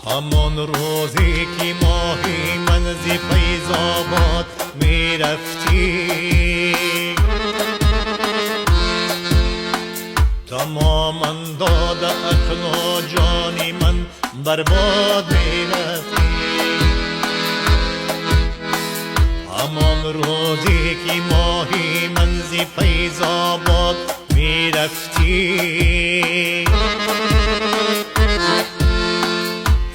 همان روزی که ماهی من ز فیض آباد می رفتی، تمام انداده عقل و جانی من برباد می رفتی. همان روزی که ماهی من ز فیض آباد می رفتی،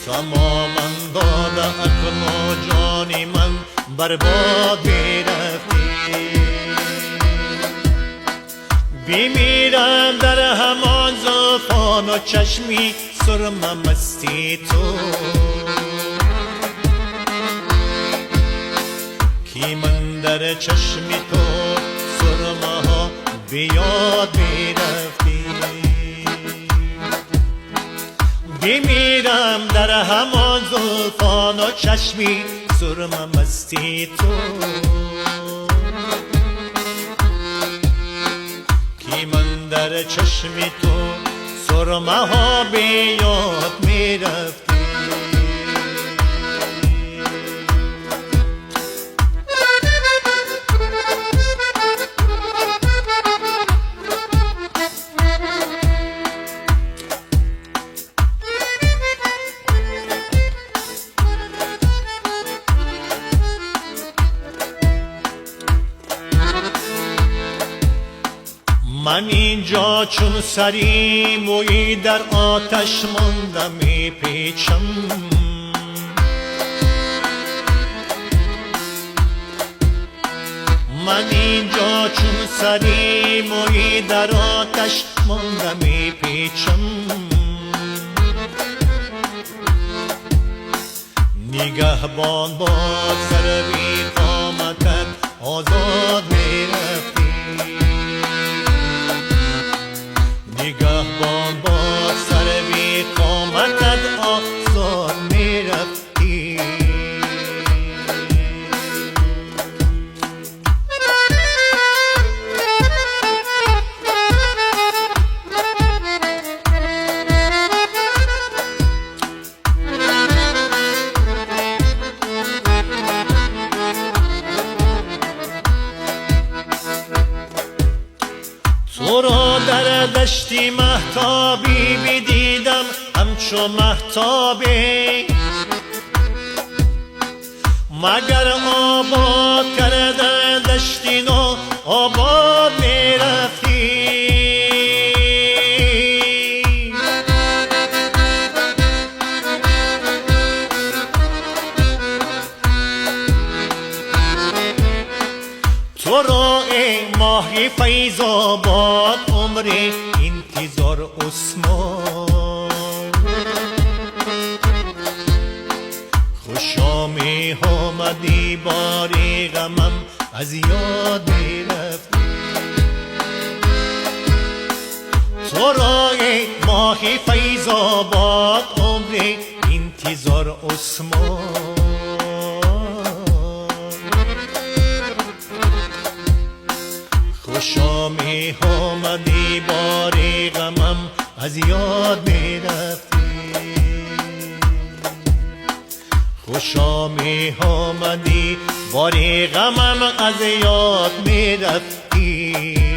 تمام انداده عقل و جانی من برباد می رفتی. بمیرم در همان زلفان و چشمی سرم مستی تو، که من در چشمی تو سرمه ها بیاد می رفتی. بمیرم در همان زلفان و چشمی سرم مستی تو، که من در چشمی تو سرمه ها بیاد می رفتی. من اینجا چون سری مویی در آتش مانده می پیچم، من اینجا چون سری مویی در آتش مانده می پیچم. نگهبان باد سر بی قامتت آزاد می رفتی، نگهبان باد سر بی قامتت آزاد می رفتی. تو را در دشتی مهتابی بدیدم همچو مهتابی، مگر آباد کرده دشتی نو آباد می رفتی. تو را ای ماهی فیض آباد عمر انتظار عثمان، خوشا می آمدی باری غمم از یاد می رفتی. تو را ای ماهی فیض آباد عمر انتظار عثمان، خوشا می آمدی باری غمم از یاد می رفتی. خوشا می آمدی باری غمم از یاد می رفتی.